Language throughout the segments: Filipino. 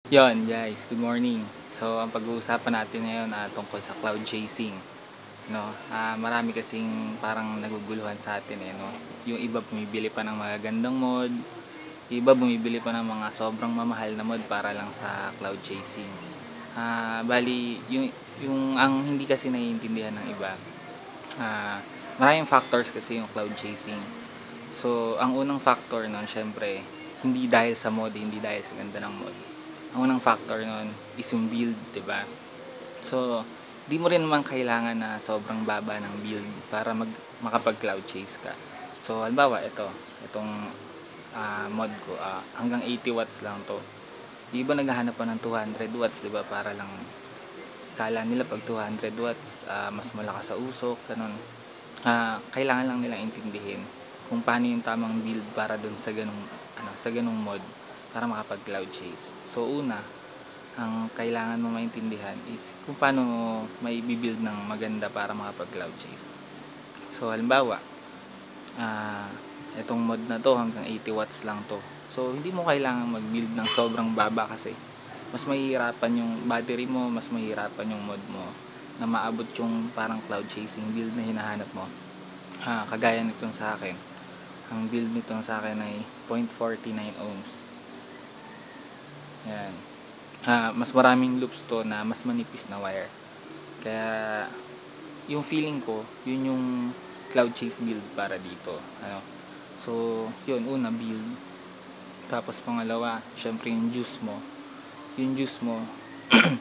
Yon guys, good morning. So, ang pag-uusapan natin ngayon tungkol sa cloud chasing, no? Marami kasing parang naguguluhan sa atin no. Yung iba bumibili pa ng magagandang mod, yung iba bumibili pa ng mga sobrang mamahal na mod para lang sa cloud chasing. Bali yung ang hindi kasi naiintindihan ng iba. Maraming factors kasi yung cloud chasing. So, ang unang factor nun, syempre, hindi dahil sa mod, hindi dahil sa ganda ng mod. Ang unang factor nun is yung build, 'di ba? So, di mo rin naman kailangan na sobrang baba ng build para makapag cloud chase ka. So, halimbawa itong mod ko, hanggang 80 watts lang 'to. Yung iba naghahanap pa ng 200 watts, 'di ba? Para lang kala nila pag 200 watts mas malakas sa usok, ganun. Kailangan lang nilang intindihin kung paano yung tamang build para dun sa ganung mod para makapag cloud chase. So una, ang kailangan mo maintindihan is kung paano may build ng maganda para makapag cloud chase. So halimbawa, itong mod na to hanggang 80 watts lang to. So hindi mo kailangan mag-build ng sobrang baba kasi mas mahihirapan yung battery mo, mas mahihirapan yung mod mo na maabot yung parang cloud chasing build na hinahanap mo. Kagaya nitong sa akin. Ang build nitong sa akin ay 0.49 ohms. Yan. Mas maraming loops to na mas manipis na wire. Kaya yung feeling ko, yun yung cloud chase build para dito. So, yun, una build. Tapos pangalawa, syempre yung juice mo. Yung juice mo,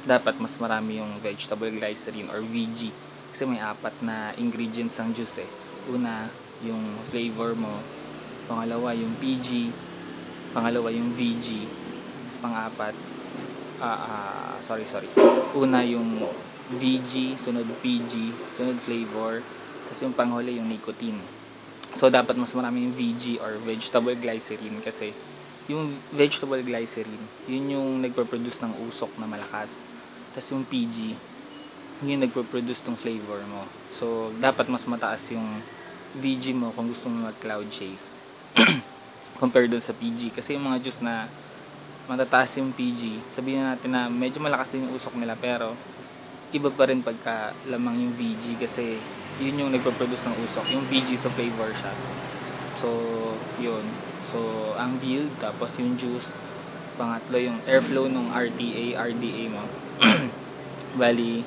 dapat mas marami yung vegetable glycerin or VG. Kasi may 4 na ingredients ang juice Una, yung flavor mo. Pangalawa, yung PG. Pangalawa, yung VG. Tapos pang-apat, sorry. Una yung VG, sunod PG, sunod flavor. Tapos yung panghuli yung nicotine. So, dapat mas marami yung VG or vegetable glycerin kasi yung vegetable glycerin, yun yung nagpo-produce ng usok na malakas. Tapos yung PG, yun yung nagpo-produce ng flavor mo. So, dapat mas mataas yung VG mo kung gusto mo mag-cloud chase compared dun sa PG. Kasi yung mga juice na matataas yung PG, sabihin natin na medyo malakas din yung usok nila pero iba pa rin pagka lamang yung VG kasi yun yung nagpo-produce ng usok. Yung VG sa flavor siya. So, yun. So, ang build, tapos yung juice. Pangatlo, yung airflow ng RTA, RDA mo. Bali,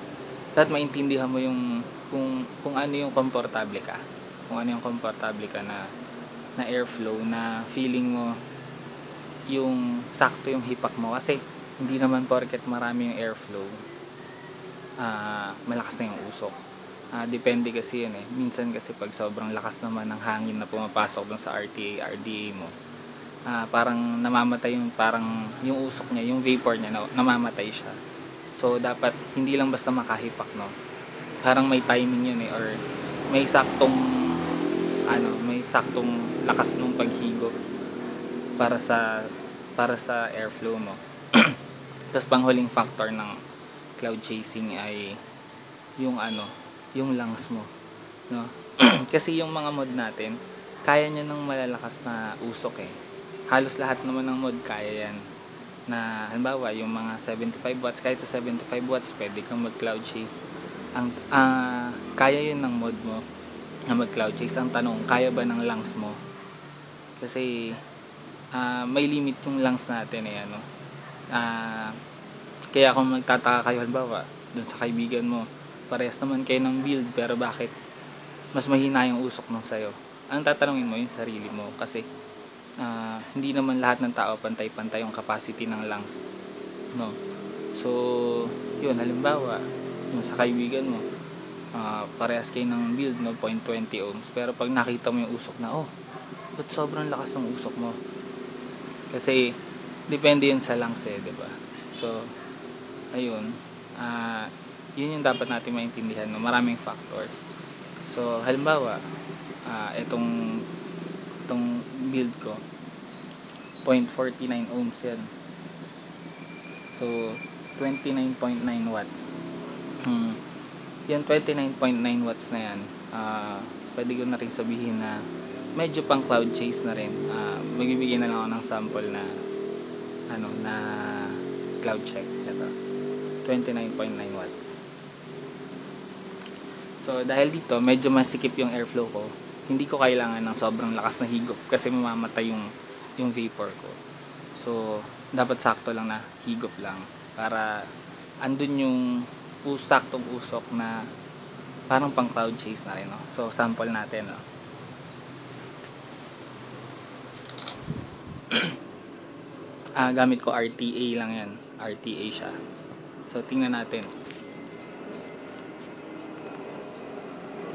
dapat maintindihan mo yung kung ano yung komportable ka. Kung ano yung komportable ka na airflow, na feeling mo yung sakto yung hipak mo. Kasi, hindi naman porket marami yung airflow, malakas na yung usok. Depende kasi yun minsan kasi pag sobrang lakas naman ng hangin na pumapasok dun sa RTA, RDA mo, parang namamatay yung usok niya, yung vapor niya, namamatay siya. So dapat hindi lang basta makahipak, no, parang may timing yun or may saktong lakas ng paghigop para sa airflow mo. Tapos panghuling factor ng cloud chasing ay yung lungs mo, no? Kasi yung mga mod natin, kaya niya ng malalakas na usok Halos lahat naman ng mod kaya yan. Na halimbawa, yung mga 75 watts, kahit sa 75 watts, pwede kang mag-cloud chase. Kaya yun ng mod mo na mag-cloud chase. Ang tanong, kaya ba ng lungs mo? Kasi may limit yung lungs natin kaya kung magtataka kayo halimbawa dun sa kaibigan mo, parehas naman kayo ng build pero bakit mas mahina yung usok nung sayo, ang tatanungin mo yung sarili mo kasi hindi naman lahat ng tao pantay-pantay yung capacity ng lungs, no? So yun, halimbawa yung sa kaibigan mo, parehas kayo ng build, no, 0.20 ohms, pero pag nakita mo yung usok na ba't sobrang lakas ng usok mo, kasi depende yun sa lungs diba? So ayun, yun yung dapat natin maintindihan, no? Maraming factors. So halimbawa, itong build ko 0.49 ohms yan. So 29.9 watts. Yung 29.9 watts na yan, pwede ko na rin sabihin na medyo pang cloud chase na rin. Magbibigay na lang ako ng sample na cloud check. Ito, 29.9 watts. So dahil dito medyo masikip yung airflow ko, hindi ko kailangan ng sobrang lakas na higop kasi mamamatay yung vapor ko. So dapat sakto lang na higop lang para andun yung saktong usok na parang pang cloud chase na rin, no? So sample natin, no? Gamit ko RTA lang yan, RTA siya. So tingnan natin,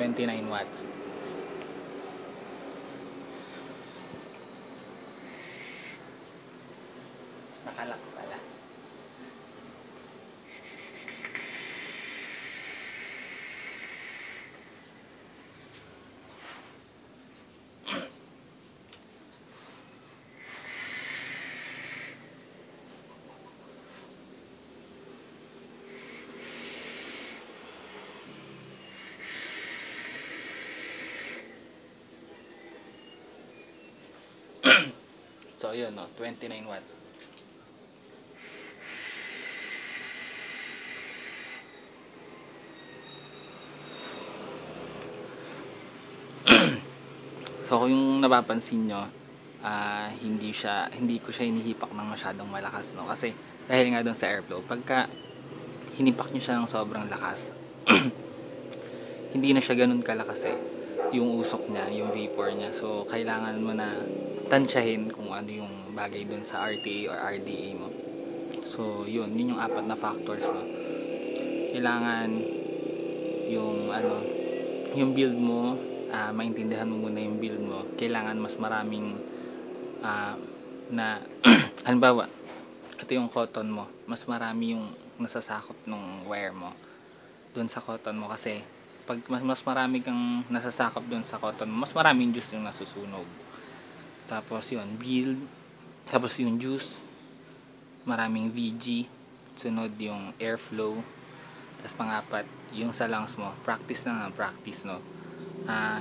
29 watts. Nakalak pala. So yun, no, 29 watts. So kung yung napapansin nyo, hindi ko siya hinihipak ng masyadong malakas, no? Kasi dahil nga doon sa airflow, pagka hinipak nyo siya ng sobrang lakas, hindi na siya ganun kalakas yung usok niya, yung vapor niya. So kailangan mo na tansyahin kung ano yung bagay doon sa RTA or RDA mo. So yun yung apat na factors, no? Kailangan yung build mo, maintindihan mo muna yung build mo. Kailangan mas maraming na halimbawa, ito yung cotton mo, mas marami yung nasasakop ng wire mo doon sa cotton mo, kasi pag mas marami kang nasasakop doon sa cotton mo, mas maraming juice yung nasusunog. Tapos yun, build, tapos yung juice, maraming VG, sunod yung airflow, tapos pangapat yung sa lungs mo, practice na nga, practice, no?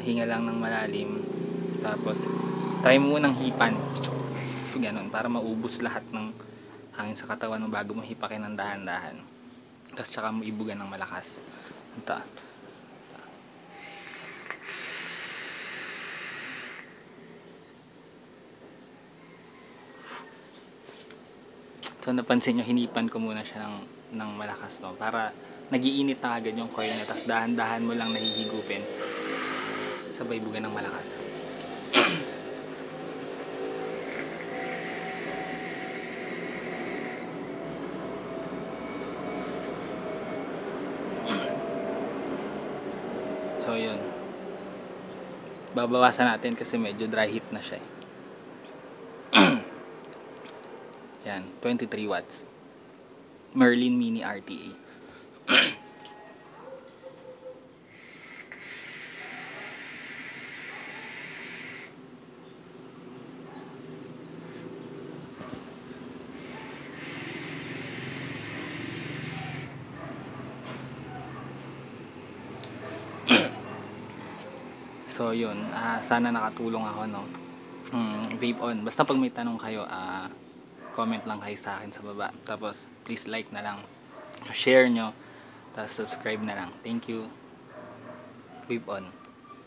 Hinga lang ng malalim, tapos try mo munang hipan, ganun, para maubos lahat ng hangin sa katawan mo bago mo hipakin ng dahan-dahan, tapos tsaka mo ibugan ng malakas. Ito, so napansin nyo, hinipan ko muna siya ng malakas, no? Para nagiinit na agad yung coil niya, tapos dahan-dahan mo lang nahihigupin, sabay bugan ng malakas. So yun, babawasan natin kasi medyo dry heat na siya. Yan, 23 watts Merlin Mini RTA. So yun, sana nakatulong ako, no? Vape on. Basta pag may tanong kayo, comment lang kayo sa akin sa baba. Tapos please like na lang, share nyo, tapos subscribe na lang. Thank you. Vape on.